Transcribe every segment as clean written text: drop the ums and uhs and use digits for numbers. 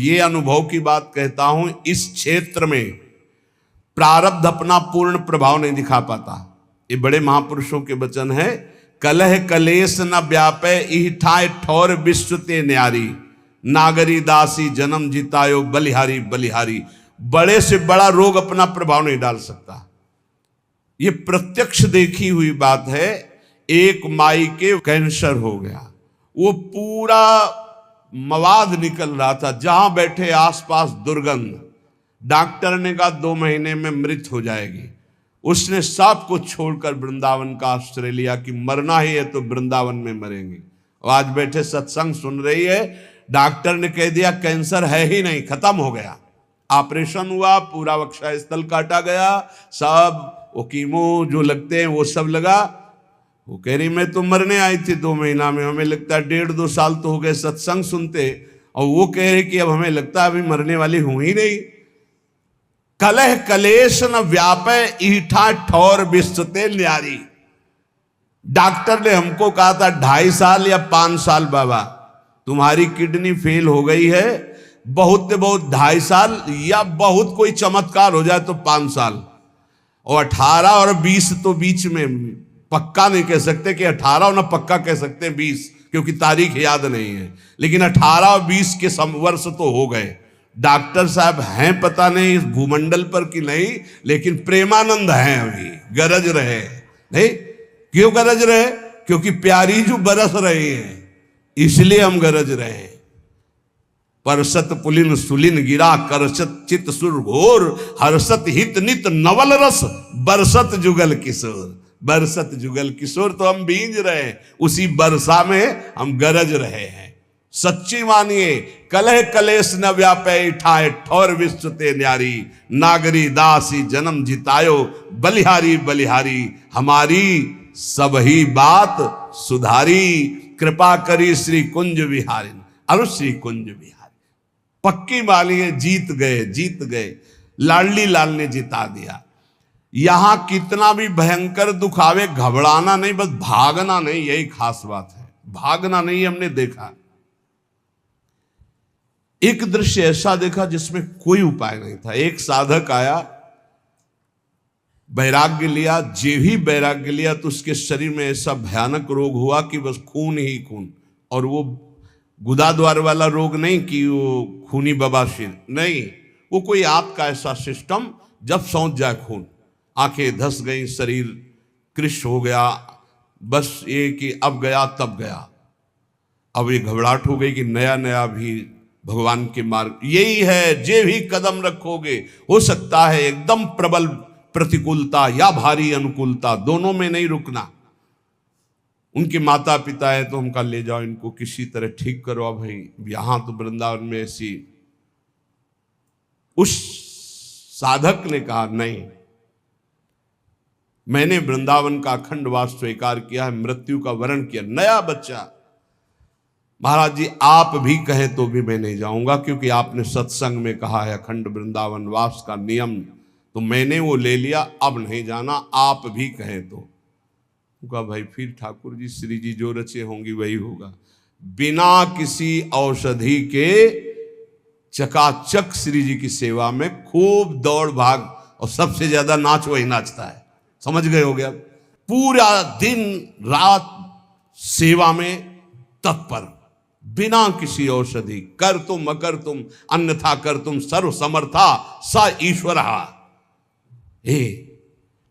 ये अनुभव की बात कहता हूं, इस क्षेत्र में प्रारब्ध अपना पूर्ण प्रभाव नहीं दिखा पाता। ये बड़े महापुरुषों के वचन है। कलह कलेश न व्यापे इठाए ठौर विश्व ते न्यारी, नागरी दासी जन्म जितायो बलिहारी बलिहारी। बड़े से बड़ा रोग अपना प्रभाव नहीं डाल सकता। ये प्रत्यक्ष देखी हुई बात है। एक माई के कैंसर हो गया, वो पूरा मवाद निकल रहा था, जहां बैठे आसपास दुर्गंध। डॉक्टर ने कहा 2 महीने में मृत हो जाएगी। उसने सब कुछ छोड़कर वृंदावन का आश्रय लिया कि मरना ही है तो वृंदावन में मरेंगे। आज बैठे सत्संग सुन रही है, डॉक्टर ने कह दिया कैंसर है ही नहीं, खत्म हो गया। ऑपरेशन हुआ, पूरा वक्षा स्थल काटा गया, सब वो कीमो जो लगते हैं वो सब लगा। वो कह रही मैं तो मरने आई थी 2 महीना में, हमें लगता है 1.5-2 साल तो हो गए सत्संग सुनते, और वो कह रहे कि अब हमें लगता है अभी मरने वाली हूं ही नहीं। कलह कलेश न व्यापे ईठा ठौर विस्तते न्यारी। डॉक्टर ने हमको कहा था 2.5 साल या 5 साल बाबा तुम्हारी किडनी फेल हो गई है, बहुत 2.5 साल या बहुत कोई चमत्कार हो जाए तो 5 साल, और 18 और 20 तो बीच में पक्का नहीं कह सकते कि 18 और ना पक्का कह सकते 20, क्योंकि तारीख याद नहीं है, लेकिन 18 और 20 के वर्ष तो हो गए। डॉक्टर साहब हैं पता नहीं इस भूमंडल पर कि नहीं, लेकिन प्रेमानंद हैं अभी, गरज रहे नहीं। क्यों गरज रहे? क्योंकि प्यारी जो बरस रही है इसलिए हम गरज रहे हैं। परसत पुलिन सुलिन गिरा करसत चित सुर घोर, हर्षत हित नित नवल रस बरसत जुगल किशोर। बरसत जुगल किशोर तो हम भींज रहे हैं, उसी बरसा में हम गरज रहे हैं। सच्ची मानिए, कलह कलेश न व्यापे ठाए ठौर विश्व ते न्यारी, नागरी दासी जन्म जितायो बलिहारी बलिहारी। हमारी सब ही बात सुधारी, कृपा करी श्री कुंज विहारी अरु श्री कुंज विहारी। पक्की मानिए, जीत गए जीत गए, लाडली लाल ने जिता दिया। यहां कितना भी भयंकर दुख आवे घबराना नहीं, बस भागना नहीं, यही खास बात है। भागना नहीं, हमने देखा। एक दृश्य ऐसा देखा जिसमें कोई उपाय नहीं था। एक साधक आया, वैराग्य लिया, जे ही वैराग्य लिया तो उसके शरीर में ऐसा भयानक रोग हुआ कि बस खून ही खून। और वो गुदाद्वार वाला रोग नहीं कि वो खूनी बवासीर नहीं, वो कोई आंत का ऐसा सिस्टम, जब सौंध जाए खून, आंखें धस गई, शरीर कृश हो गया, बस ये कि अब गया तब गया। अब ये घबराहट हो गई कि नया नया भी भगवान के मार्ग यही है, जे भी कदम रखोगे हो सकता है एकदम प्रबल प्रतिकूलता या भारी अनुकूलता, दोनों में नहीं रुकना। उनके माता पिता है तो हमका ले जाओ, इनको किसी तरह ठीक करो। भाई यहां तो वृंदावन में ऐसी। उस साधक ने कहा नहीं, मैंने वृंदावन का अखंड वास स्वीकार किया है, मृत्यु का वरण किया, नया बच्चा। महाराज जी आप भी कहें तो भी मैं नहीं जाऊंगा, क्योंकि आपने सत्संग में कहा है अखंड वृंदावन वास का नियम, तो मैंने वो ले लिया, अब नहीं जाना, आप भी कहें तो। कहा भाई फिर ठाकुर जी श्री जी जो रचे होंगी वही होगा। बिना किसी औषधि के चकाचक श्री जी की सेवा में खूब दौड़ भाग, और सबसे ज्यादा नाच वही नाचता है, समझ गए हो गया। पूरा दिन रात सेवा में तत्पर, बिना किसी औषधि। कर तुम अकर तुम अन्यथा कर तुम सर्व समर्था स ईश्वर।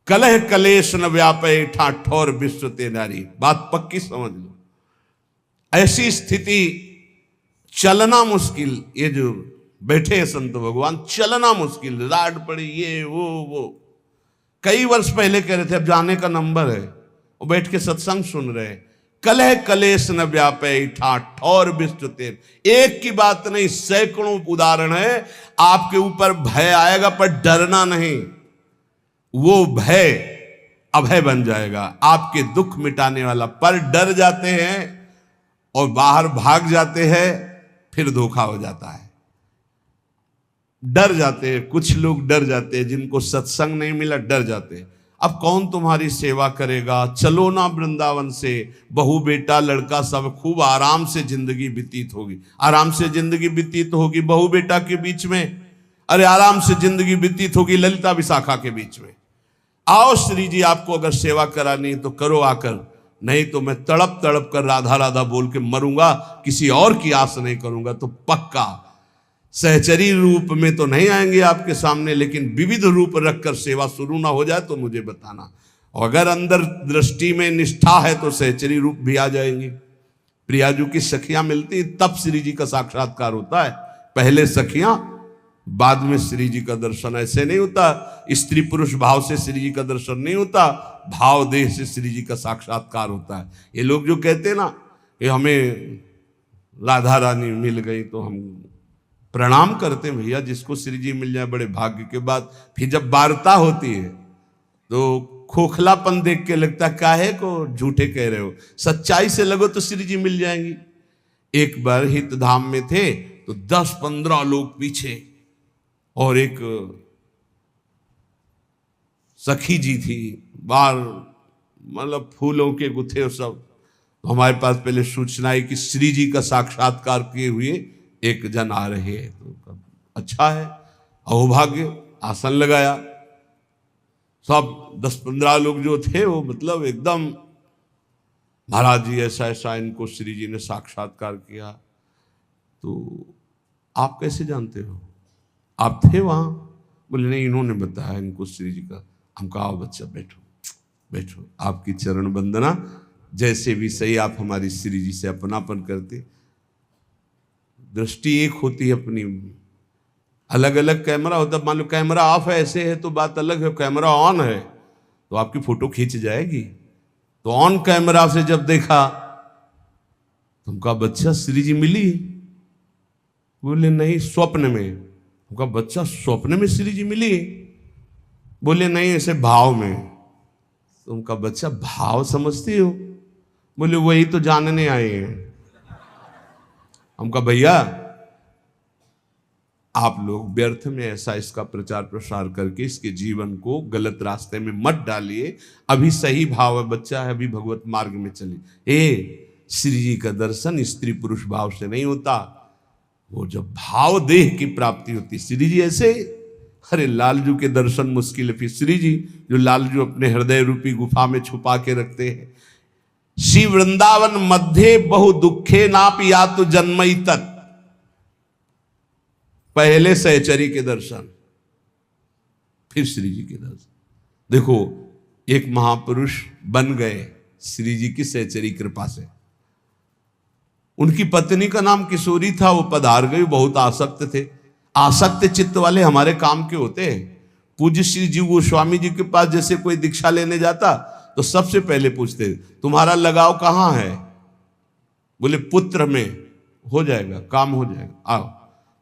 कलह कलेश न व्यापे ठा ठौर विश्व ते नारी। बात पक्की समझ लो। ऐसी स्थिति, चलना मुश्किल, ये जो बैठे हैं संत भगवान, चलना मुश्किल, राड पड़ी, ये वो। कई वर्ष पहले कह रहे थे अब जाने का नंबर है, वो बैठ के सत्संग सुन रहे हैं। कलह कलेश न व्यापे ठा ठौर विश्व ते। एक की बात नहीं, सैकड़ों उदाहरण है। आपके ऊपर भय आएगा पर डरना नहीं, वो भय अभय बन जाएगा, आपके दुख मिटाने वाला। पर डर जाते हैं और बाहर भाग जाते हैं, फिर धोखा हो जाता है। डर जाते हैं, कुछ लोग डर जाते हैं, जिनको सत्संग नहीं मिला डर जाते हैं। अब कौन तुम्हारी सेवा करेगा, चलो ना वृंदावन से, बहू बेटा लड़का सब खूब आराम से जिंदगी व्यतीत होगी। आराम से जिंदगी व्यतीत होगी बहू बेटा के बीच में, अरे आराम से जिंदगी व्यतीत होगी ललिता विशाखा के बीच में। आओ श्री जी, आपको अगर सेवा करानी तो करो आकर, नहीं तो मैं तड़प तड़प कर राधा राधा बोल के मरूंगा, किसी और की आस नहीं करूंगा। तो पक्का सहचरी रूप में तो नहीं आएंगे आपके सामने, लेकिन विविध रूप रखकर सेवा शुरू ना हो जाए तो मुझे बताना। और अगर अंदर दृष्टि में निष्ठा है तो सहचरी रूप भी आ जाएंगे। प्रियाजू की सखियां मिलती तब श्री जी का साक्षात्कार होता है। पहले सखियां, बाद में श्री जी का दर्शन। ऐसे नहीं होता, स्त्री पुरुष भाव से श्री जी का दर्शन नहीं होता, भाव देह से श्री जी का साक्षात्कार होता है। ये लोग जो कहते हैं ना कि हमें राधा रानी मिल गई, तो हम प्रणाम करते हैं भैया, जिसको श्री जी मिल जाए बड़े भाग्य के बाद। फिर जब वार्ता होती है तो खोखलापन देख के लगता है काहे को झूठे कह रहे हो, सच्चाई से लगो तो श्री जी मिल जाएंगी। एक बार हित धाम में थे तो 10-15 लोग पीछे, और एक सखी जी थी, बार मतलब फूलों के गुथे और सब। तो हमारे पास पहले सूचना आई कि श्री जी का साक्षात्कार किए हुए एक जन आ रहे हैं। तो अच्छा है, अहोभाग्य, आसन लगाया। सब 10-15 लोग जो थे वो मतलब एकदम, महाराज जी ऐसा ऐसा इनको श्री जी ने साक्षात्कार किया। तो आप कैसे जानते हो, आप थे वहां? बोले नहीं, इन्होंने बताया इनको श्री जी का। हम कहा आओ बच्चा बैठो बैठो, आपकी चरण वंदना, जैसे भी सही आप हमारी श्री जी से अपनापन करते। दृष्टि एक होती है अपनी, अलग अलग कैमरा होता है। मान लो कैमरा ऑफ है ऐसे है तो बात अलग है, कैमरा ऑन है तो आपकी फोटो खींच जाएगी। तो ऑन कैमरा से जब देखा तुमका बच्चा श्री जी मिली? बोले नहीं, स्वप्न में। तुमका बच्चा स्वप्न में श्री जी मिली? बोले नहीं, ऐसे भाव में। तुमका बच्चा भाव समझती हो? बोले वही तो जानने आए हैं। हमका भैया आप लोग व्यर्थ में ऐसा इसका प्रचार प्रसार करके इसके जीवन को गलत रास्ते में मत डालिए। अभी सही भाव है, बच्चा है, अभी भगवत मार्ग में चलिए। श्री जी का दर्शन स्त्री पुरुष भाव से नहीं होता, वो जब भाव देह की प्राप्ति होती। श्री जी ऐसे, अरे लालजू के दर्शन मुश्किल है। फिर श्री जी जो लालजू अपने हृदय रूपी गुफा में छुपा के रखते हैं। श्री वृंदावन मध्य बहु दुखे नाप या तो जन्मई तत्। पहले सहचरी के दर्शन, फिर श्री जी के दर्शन। देखो एक महापुरुष बन गए श्री जी की सहचरी कृपा से। उनकी पत्नी का नाम किशोरी था, वो पधार गई, बहुत आसक्त थे। आसक्त चित्त वाले हमारे काम के होते हैं। पूज्य श्री जी गोस्वामी जी के पास जैसे कोई दीक्षा लेने जाता तो सबसे पहले पूछते तुम्हारा लगाव कहाँ है? बोले पुत्र में, हो जाएगा, काम हो जाएगा, आओ।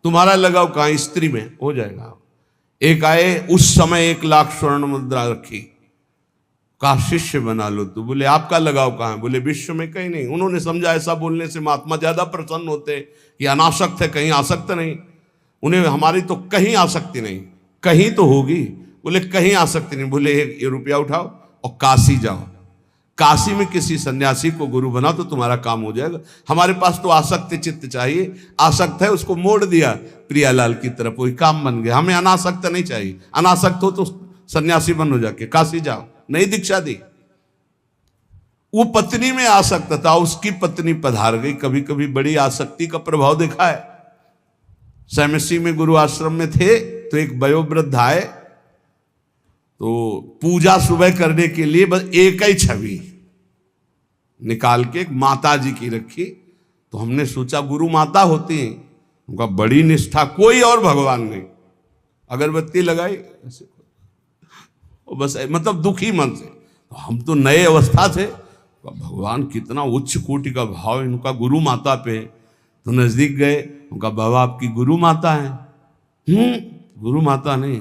तुम्हारा लगाव कहाँ? स्त्री में, हो जाएगा। एक आए, उस समय 1 लाख स्वर्ण मुद्रा रखी, का शिष्य बना लो। तो बोले आपका लगाव कहाँ है? बोले विश्व में कहीं नहीं। उन्होंने समझा ऐसा बोलने से महात्मा ज्यादा प्रसन्न होते हैं कि अनासक्त है, कहीं आसक्त नहीं। उन्हें हमारी तो कहीं आसक्ति नहीं, कहीं तो होगी। बोले कहीं आसक्ति नहीं। बोले ये रुपया उठाओ और काशी जाओ, काशी में किसी सन्यासी को गुरु बनाओ तो तुम्हारा काम हो जाएगा। हमारे पास तो आसक्त चित्त चाहिए, आसक्त है उसको मोड़ दिया प्रियालाल की तरफ, वही काम बन गया। हमें अनासक्त नहीं चाहिए, अनासक्त हो तो सन्यासी बनो, जाके काशी जाओ। नहीं दीक्षा दी। वो पत्नी में आसक्त था, उसकी पत्नी पधार गई। कभी कभी बड़ी आसक्ति का प्रभाव देखा है। सैमसी में गुरु आश्रम में थे तो एक वयोवृद्ध आए, तो पूजा सुबह करने के लिए बस एक ही छवि निकाल के एक माता जी की रखी। तो हमने सोचा गुरु माता होती है, उनका बड़ी निष्ठा, कोई और भगवान नहीं। अगरबत्ती लगाई ऐसे, बस मतलब दुखी मन से। तो हम तो नए अवस्था थे, भगवान कितना उच्च कोटि का भाव इनका गुरु माता पे। तो नजदीक गए, उनका बाबा आपकी गुरु माता है? गुरु माता नहीं,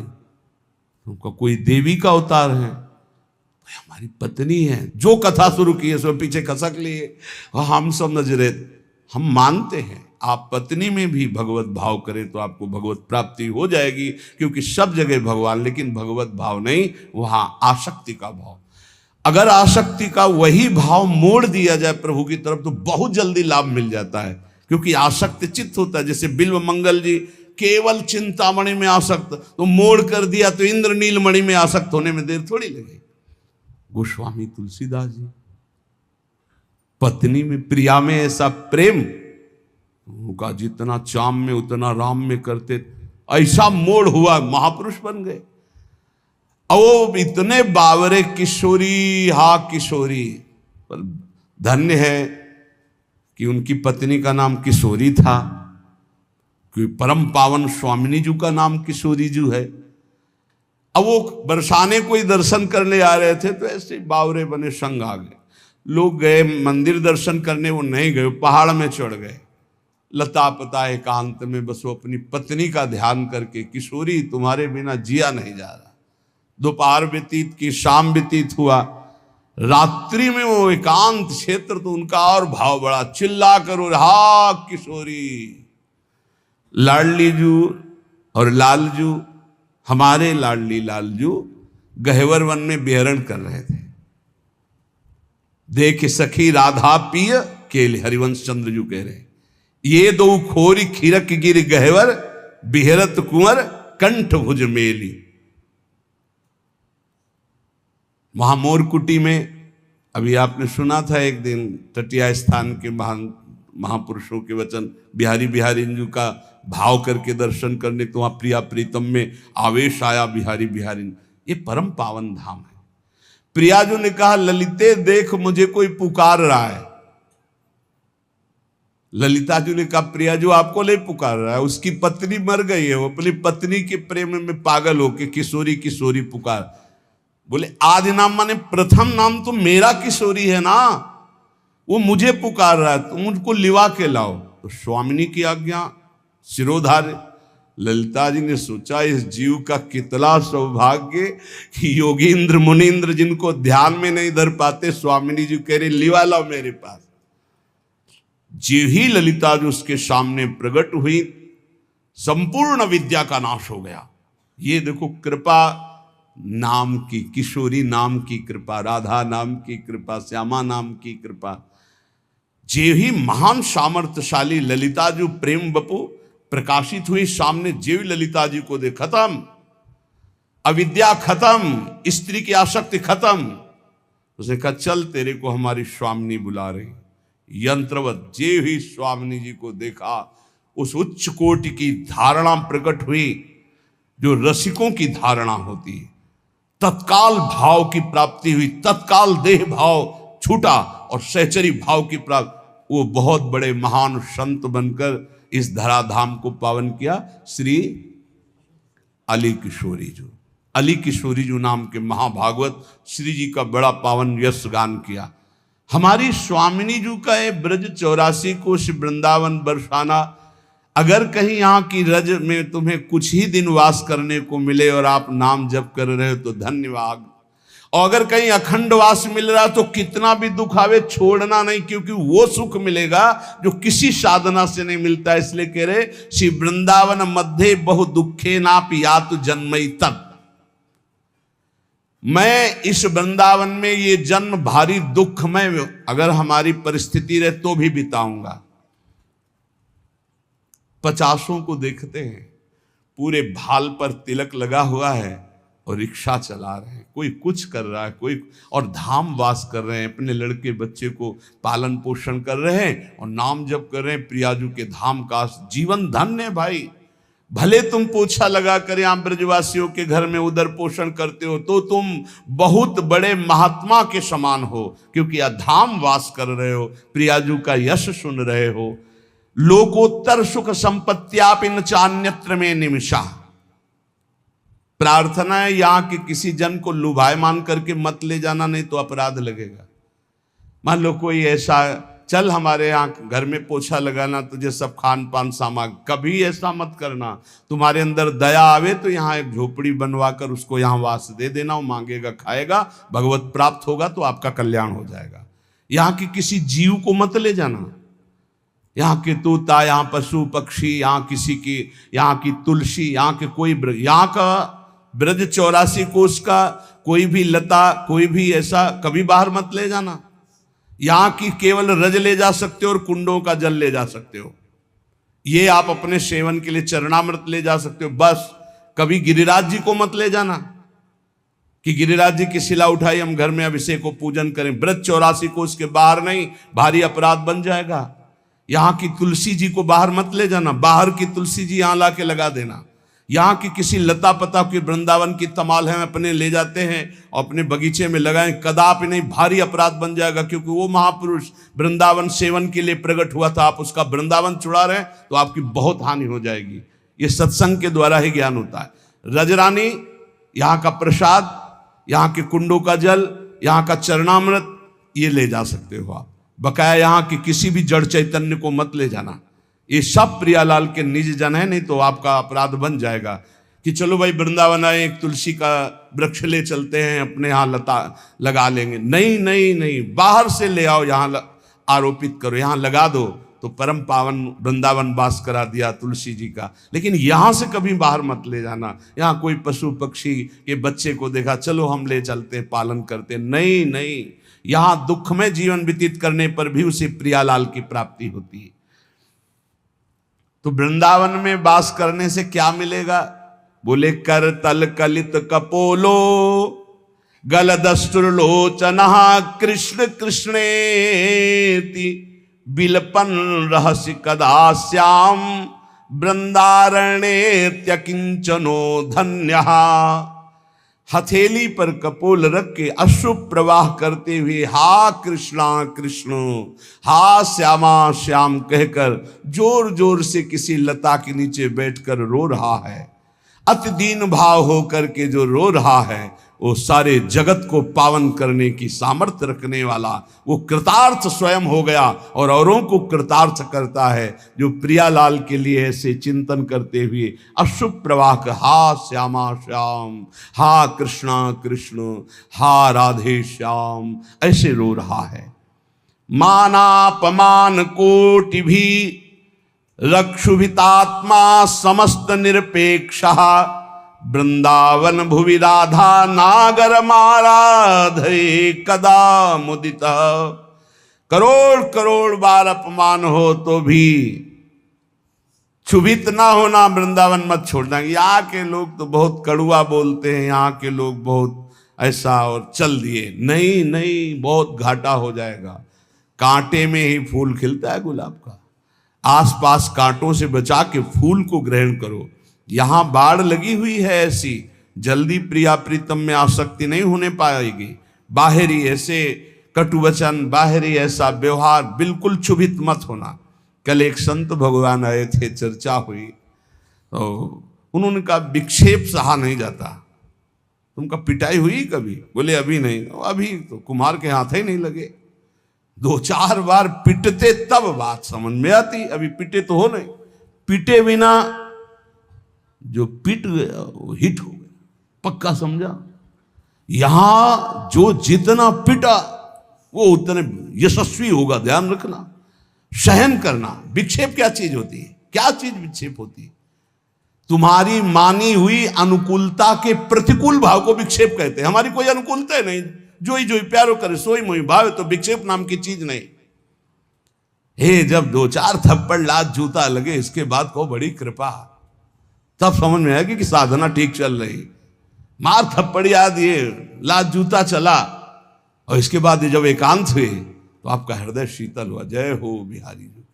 उनका कोई देवी का अवतार है। हमारी पत्नी है। जो कथा शुरू की है सब पीछे खसक लिए, हम समझ रहे, हम मानते हैं आप पत्नी में भी भगवत भाव करें तो आपको भगवत प्राप्ति हो जाएगी, क्योंकि सब जगह भगवान, लेकिन भगवत भाव नहीं, वहां आसक्ति का भाव। अगर आसक्ति का वही भाव मोड़ दिया जाए प्रभु की तरफ तो बहुत जल्दी लाभ मिल जाता है, क्योंकि आसक्त चित्त होता है। जैसे बिल्व मंगल जी केवल चिंतामणि में आसक्त, तो मोड़ कर दिया तो इंद्र नीलमणि में आसक्त होने में देर थोड़ी लगी। गोस्वामी तुलसीदास जी पत्नी में, प्रिया में ऐसा प्रेम, उनका जितना चाम में उतना राम में करते, ऐसा मोड़ हुआ, महापुरुष बन गए। अब इतने बावरे किशोरी, हा किशोरी, पर धन्य है कि उनकी पत्नी का नाम किशोरी था, क्योंकि परम पावन स्वामिनी जी का नाम किशोरी जी है। अब वो बरसाने कोई दर्शन करने आ रहे थे तो ऐसे बावरे बने संग आ गए। लोग गए मंदिर दर्शन करने, वो नहीं गए, पहाड़ में चढ़ गए, लता पता एकांत में बस वो अपनी पत्नी का ध्यान करके, किशोरी तुम्हारे बिना जिया नहीं जा रहा। दोपहर व्यतीत की, शाम व्यतीत हुआ, रात्रि में वो एकांत क्षेत्र, तो उनका और भाव बड़ा, चिल्ला करो हा किशोरी। लाडली जू और लालजू, हमारे लाडली लालजू गहवर वन में विहरण कर रहे थे। देख सखी राधा पिय केल, हरिवंश चंद्र जू कह रहे, ये दो खोरी खिरक गिर गहवर, बिहरत कुंवर कंठ भुज मेली। महामोर कुटी में अभी आपने सुना था एक दिन, तटिया स्थान के महान महापुरुषों के वचन, बिहारी बिहारी जी का भाव करके दर्शन करने, तो वहां प्रिया प्रीतम में आवेश आया बिहारी बिहारी। ये परम पावन धाम है। प्रियाजू ने कहा ललिते देख मुझे कोई पुकार रहा है। ललिता जी ने कहा प्रियाजू आपको ले पुकार रहा है, उसकी पत्नी मर गई है, वो अपनी पत्नी के प्रेम में पागल होके किशोरी किशोरी पुकार। बोले आदि नाम माने प्रथम नाम तो मेरा किशोरी है ना, वो मुझे पुकार रहा है, तुम मुझको लिवा के लाओ। तो स्वामिनी की आज्ञा सिरोधार्य। ललिता जी ने सोचा इस जीव का कितना सौभाग्य कि योगींद्र मुनींद्र जिनको ध्यान में नहीं धर पाते, स्वामिनी जी कह रहे लिवा लाओ मेरे पास। जीव ही ललिता जी उसके सामने प्रकट हुई, संपूर्ण विद्या का नाश हो गया। ये देखो कृपा नाम की, किशोरी नाम की कृपा, राधा नाम की कृपा, श्यामा नाम की कृपा। जे ही महान सामर्थ्यशाली ललिता जी प्रेम बपू प्रकाशित हुई सामने, जीव ललिता जी को दे, खत्म अविद्या, खत्म स्त्री की आसक्ति खत्म। उसने कहा चल तेरे को हमारी स्वामिनी बुला रही। यंत्रवत जे ही स्वामिनी जी को देखा, उस उच्च कोटि की धारणा प्रकट हुई जो रसिकों की धारणा होती है। तत्काल भाव की प्राप्ति हुई, तत्काल देह भाव छूटा और सहचरी भाव की प्राप्ति। वो बहुत बड़े महान संत बनकर इस धराधाम को पावन किया। श्री अली किशोरी जी, अली किशोरी जी नाम के महाभागवत श्री जी का बड़ा पावन यश गान किया। हमारी स्वामिनी जी का ये ब्रज 84 कोश वृंदावन बरसाना, अगर कहीं यहाँ की रज में तुम्हें कुछ ही दिन वास करने को मिले और आप नाम जप कर रहे हो तो धन्यवाद। और अगर कहीं अखंड वास मिल रहा तो कितना भी दुख आवे छोड़ना नहीं, क्योंकि वो सुख मिलेगा जो किसी साधना से नहीं मिलता। इसलिए कह रहे श्री वृंदावन मध्य बहु दुखे नापि यातु जन्मई तत्। मैं इस वृंदावन में ये जन्म भारी दुख में अगर हमारी परिस्थिति रहे तो भी बिताऊंगा। 50 को देखते हैं पूरे भाल पर तिलक लगा हुआ है और रिक्शा चला रहे हैं, कोई कुछ कर रहा है, कोई और धाम वास कर रहे हैं, अपने लड़के बच्चे को पालन पोषण कर रहे हैं और नाम जप कर रहे हैं प्रियाजू के धाम का। जीवन धन्य है भाई। भले तुम पोछा लगा कर यहाँ ब्रजवासियों के घर में उधर पोषण करते हो तो तुम बहुत बड़े महात्मा के समान हो, क्योंकि धाम वास कर रहे हो, प्रियाजू का यश सुन रहे हो। लोकोत्तर सुख संपत्त्यापि न चान्यत्र में निमिषा। प्रार्थना है यहाँ के किसी जन को लुभायमान करके मत ले जाना, नहीं तो अपराध लगेगा। मान लो कोई ऐसा, चल हमारे यहाँ घर में पोछा लगाना, तुझे सब खान पान सामान, कभी ऐसा मत करना। तुम्हारे अंदर दया आवे तो यहाँ एक झोपड़ी बनवा कर उसको यहाँ वास दे देना, वो मांगेगा खाएगा, भगवत प्राप्त होगा तो आपका कल्याण हो जाएगा। यहाँ की किसी जीव को मत ले जाना। यहाँ के तोता, यहाँ पशु पक्षी, यहाँ किसी की, यहाँ की तुलसी, यहाँ के कोई यहाँ का ब्रज 84 कोष का कोई भी लता, कोई भी ऐसा कभी बाहर मत ले जाना। यहाँ की केवल रज ले जा सकते हो और कुंडों का जल ले जा सकते हो, ये आप अपने सेवन के लिए चरणामृत ले जा सकते हो बस। कभी गिरिराज जी को मत ले जाना कि गिरिराज जी की शिला उठाई हम घर में अभिषेक को पूजन करें। ब्रज 84 को उसके बाहर नहीं, भारी अपराध बन जाएगा। यहाँ की तुलसी जी को बाहर मत ले जाना, बाहर की तुलसी जी यहाँ ला के लगा देना। यहाँ की किसी लता पता की वृंदावन की तमाल है अपने ले जाते हैं और अपने बगीचे में लगाएं, कदापि नहीं, भारी अपराध बन जाएगा। क्योंकि वो महापुरुष वृंदावन सेवन के लिए प्रकट हुआ था, आप उसका वृंदावन चुरा रहे हैं तो आपकी बहुत हानि हो जाएगी। ये सत्संग के द्वारा ही ज्ञान होता है। रजरानी, यहाँ का प्रसाद, यहाँ के कुंडों का जल, यहाँ का चरणामृत, ये ले जा सकते हो आप। बकाया यहाँ की किसी भी जड़ चैतन्य को मत ले जाना। ये सब प्रियालाल के निज जन है, नहीं तो आपका अपराध बन जाएगा कि चलो भाई वृंदावन आए, एक तुलसी का वृक्ष ले चलते हैं, अपने यहाँ लता लगा लेंगे। नहीं नहीं नहीं, बाहर से ले आओ, यहाँ आरोपित करो, यहाँ लगा दो तो परम पावन वृंदावन वास करा दिया तुलसी जी का। लेकिन यहाँ से कभी बाहर मत ले जाना। यहाँ कोई पशु पक्षी के बच्चे को देखा, चलो हम ले चलते हैं, पालन करते, नहीं नहीं, यहाँ दुख में जीवन व्यतीत करने पर भी उसे प्रियालाल की प्राप्ति होती है। तो वृंदावन में वास करने से क्या मिलेगा? बोले कर तल कलित कपोलो गलदस्तुर्लोचना कृष्ण कृष्णेति बिलपन रहस्य कदा श्याम वृंदारण्यकिंचनो धन्य। हथेली पर कपोल रख के अश्रु प्रवाह करते हुए हा कृष्णा कृष्ण, हा श्यामा श्याम कहकर जोर जोर से किसी लता के नीचे बैठकर रो रहा है। अति दीन भाव होकर के जो रो रहा है वो सारे जगत को पावन करने की सामर्थ्य रखने वाला, वो कृतार्थ स्वयं हो गया और औरों को कृतार्थ करता है। जो प्रियालाल के लिए ऐसे चिंतन करते हुए अशुभ प्रवाह का हा श्यामा श्याम, हा कृष्णा कृष्ण, हा राधे श्याम, ऐसे रो रहा है। मानापमान कोटि भी रक्षुभितात्मा समस्त निरपेक्षा वृंदावन भुवि राधा नागर माराधे कदा मुदित। करोड़ करोड़ बार अपमान हो तो भी क्षुभित ना होना, वृंदावन मत छोड़ना। यहाँ के लोग तो बहुत कड़ुआ बोलते हैं, यहाँ के लोग बहुत ऐसा, और चल दिए, नहीं नहीं, बहुत घाटा हो जाएगा। कांटे में ही फूल खिलता है गुलाब का, आसपास कांटों से बचा के फूल को ग्रहण करो। यहाँ बाढ़ लगी हुई है ऐसी, जल्दी प्रिया प्रीतम में आसक्ति नहीं होने पाएगी। बाहरी ऐसे कटुवचन, बाहरी ऐसा व्यवहार, बिल्कुल क्षुभित मत होना। कल एक संत भगवान आए थे, चर्चा हुई तो उन्होंने कहा विक्षेप सहा नहीं जाता। तुमका पिटाई हुई कभी? बोले अभी नहीं। अभी तो कुमार के हाथ ही नहीं लगे, 2-4 बार पिटते तब बात समझ में आती। अभी पिटे तो हो नहीं, पिटे बिना जो पिट गया वो हिट हो गया, पक्का समझा। यहां जो जितना पिटा वो उतने यशस्वी होगा, ध्यान रखना। सहन करना। विक्षेप क्या चीज होती है? क्या चीज विक्षेप होती है? तुम्हारी मानी हुई अनुकूलता के प्रतिकूल भाव को विक्षेप कहते हैं। हमारी कोई अनुकूलता है नहीं, जो ही प्यारो करे सोई मोई भाव, तो विक्षेप नाम की चीज नहीं। हे जब 2-4 थप्पड़ लात जूता लगे, इसके बाद को बड़ी कृपा, तब समझ में आएगी कि साधना ठीक चल रही। मार थप्पड़ याद ये लात जूता चला, और इसके बाद जब एकांत हुए तो आपका हृदय शीतल हुआ। जय हो बिहारी जी की,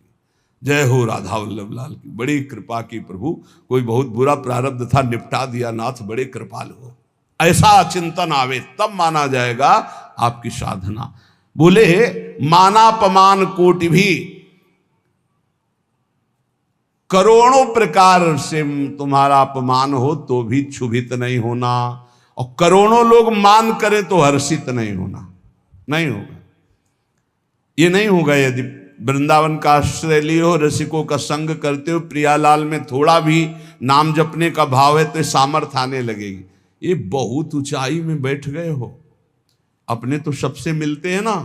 जय हो राधा वल्लभ लाल की, बड़ी कृपा की प्रभु। कोई बहुत बुरा प्रारब्ध था, निपटा दिया नाथ, बड़े कृपाल हो। ऐसा चिंतन आवे तब माना जाएगा आपकी साधना। बोले मानापमान कोटि भी, करोड़ों प्रकार से तुम्हारा अपमान हो तो भी क्षुभित नहीं होना, और करोड़ों लोग मान करें तो हर्षित नहीं होना। नहीं होगा, ये नहीं होगा। यदि वृंदावन का आश्रय लिए हो, रसिकों का संग करते हो, प्रियालाल में थोड़ा भी नाम जपने का भाव है तो सामर्थ्य आने लगेगी। ये बहुत ऊंचाई में बैठ गए हो, अपने तो सबसे मिलते हैं ना,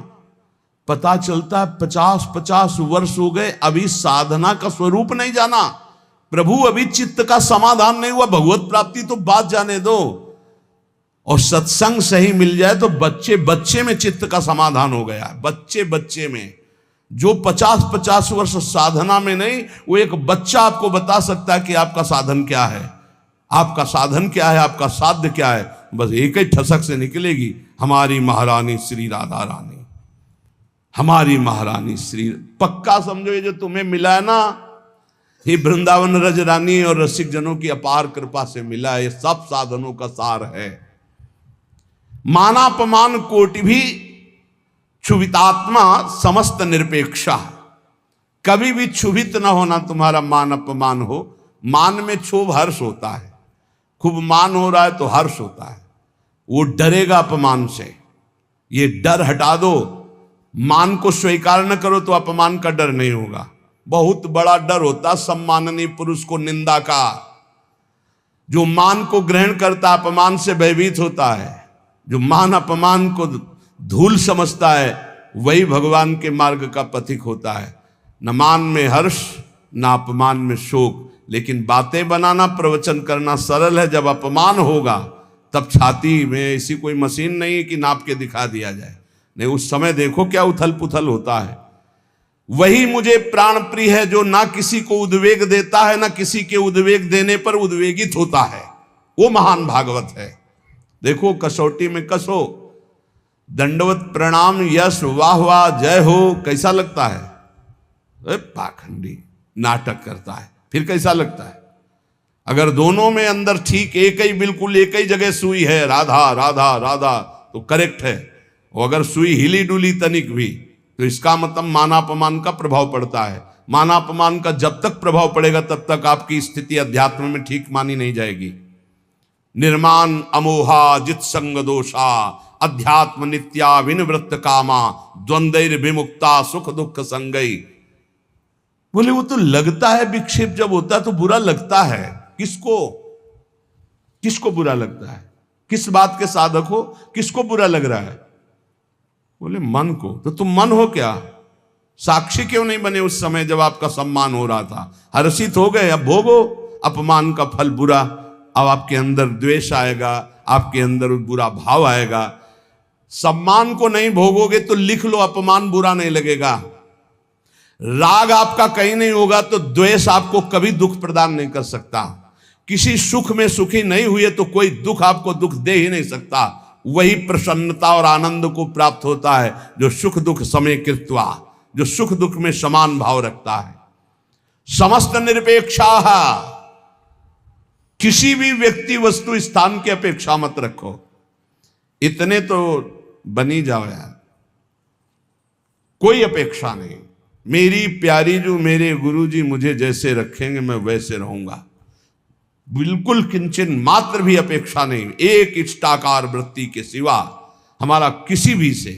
पता चलता है 50-50 वर्ष हो गए, अभी साधना का स्वरूप नहीं जाना, प्रभु अभी चित्त का समाधान नहीं हुआ, भगवत प्राप्ति तो बात जाने दो। और सत्संग सही मिल जाए तो बच्चे बच्चे में चित्त का समाधान हो गया, बच्चे बच्चे में। जो 50-50 वर्ष साधना में नहीं, वो एक बच्चा आपको बता सकता है कि आपका साधन क्या है, आपका साधन क्या है, आपका साध्य क्या है। बस एक ही ठसक से निकलेगी, हमारी महारानी श्री राधा रानी, हमारी महारानी श्री। पक्का समझो, ये जो तुम्हें मिला है ना, ये वृंदावन रज रानी और रसिक जनों की अपार कृपा से मिला है, ये सब साधनों का सार है। मानापमान कोटि भी क्षुभितात्मा समस्त निरपेक्षा। कभी भी क्षुभित ना होना तुम्हारा मान अपमान हो। मान में क्षोभ हर्ष होता है, खूब मान हो रहा है तो हर्ष होता है, वो डरेगा अपमान से। ये डर हटा दो, मान को स्वीकार न करो तो अपमान का डर नहीं होगा। बहुत बड़ा डर होता सम्माननीय पुरुष को निंदा का। जो मान को ग्रहण करता अपमान से भयभीत होता है, जो मान अपमान को धूल समझता है, वही भगवान के मार्ग का पथिक होता है। न मान में हर्ष, न अपमान में शोक। लेकिन बातें बनाना, प्रवचन करना सरल है, जब अपमान होगा तब छाती में ऐसी कोई मशीन नहीं है कि नाप के दिखा दिया जाए, नहीं, उस समय देखो क्या उथल पुथल होता है। वही मुझे प्राण प्रिय है जो ना किसी को उद्वेग देता है, ना किसी के उद्वेग देने पर उद्वेगित होता है, वो महान भागवत है। देखो कसौटी में कसो, दंडवत प्रणाम यश वाह वाह जय हो, कैसा लगता है? पाखंडी नाटक करता है, फिर कैसा लगता है? अगर दोनों में अंदर ठीक एक ही, बिल्कुल एक ही जगह सुई है, राधा राधा राधा, तो करेक्ट है। और अगर सुई हिली डुली तनिक भी, तो इसका मतलब मानापमान का प्रभाव पड़ता है। मानापमान का जब तक प्रभाव पड़ेगा तब तक आपकी स्थिति अध्यात्म में ठीक मानी नहीं जाएगी। निर्माण अमोहा जित संग दोषा अध्यात्म नित्या विनिवृत्त कामा द्वंद्वैर विमुक्ता सुख दुख संगई। बोले वो तो लगता है विक्षेप जब होता है तो बुरा लगता है। किसको? किसको बुरा लगता है? किस बात के साधक हो, किसको बुरा लग रहा है? बोले मन को। तो तुम मन हो क्या? साक्षी क्यों नहीं बने उस समय जब आपका सम्मान हो रहा था? हर्षित हो गए, अब भोगो अपमान का फल बुरा। अब आपके अंदर द्वेष आएगा, आपके अंदर बुरा भाव आएगा। सम्मान को नहीं भोगोगे तो लिख लो, अपमान बुरा नहीं लगेगा। राग आपका कहीं नहीं होगा तो द्वेष आपको कभी दुख प्रदान नहीं कर सकता। किसी सुख में सुखी नहीं हुए तो कोई दुख आपको दुख दे ही नहीं सकता। वही प्रसन्नता और आनंद को प्राप्त होता है जो सुख दुख समय कृत्वा, जो सुख दुख में समान भाव रखता है। समस्त निरपेक्षा, किसी भी व्यक्ति वस्तु स्थान की अपेक्षा मत रखो। इतने तो बनी जाओ यार, कोई अपेक्षा नहीं। मेरी प्यारी जो मेरे गुरुजी मुझे जैसे रखेंगे मैं वैसे रहूंगा, बिल्कुल किंचन मात्र भी अपेक्षा नहीं। एक इष्टाकार वृत्ति के सिवा हमारा किसी भी से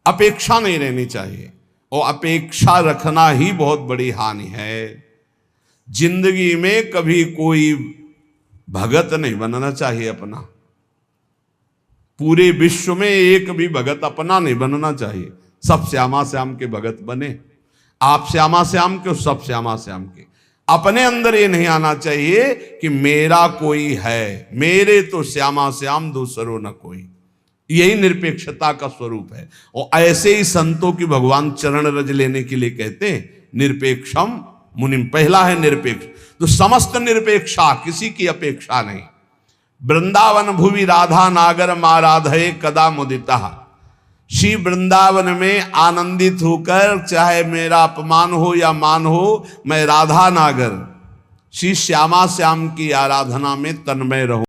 अपेक्षा नहीं रहनी चाहिए। और अपेक्षा रखना ही बहुत बड़ी हानि है। जिंदगी में कभी कोई भगत नहीं बनना चाहिए अपना। पूरे विश्व में एक भी भगत अपना नहीं बनना चाहिए। सब श्यामा श्याम के भगत बने, आप श्यामा श्याम के, सब श्यामा श्याम के। अपने अंदर ये नहीं आना चाहिए कि मेरा कोई है, मेरे तो श्यामा श्याम दूसरो न कोई। यही निरपेक्षता का स्वरूप है। और ऐसे ही संतों की भगवान चरण रज लेने के लिए कहते हैं निरपेक्षम मुनिम। पहला है निरपेक्ष, तो समस्त निरपेक्षा, किसी की अपेक्षा नहीं। वृंदावन भुवि राधा नागर माराधये कदा मुदिता। श्री वृंदावन में आनंदित होकर, चाहे मेरा अपमान हो या मान हो, मैं राधा नागर श्री श्यामा श्याम की आराधना में तन्मय रहूं।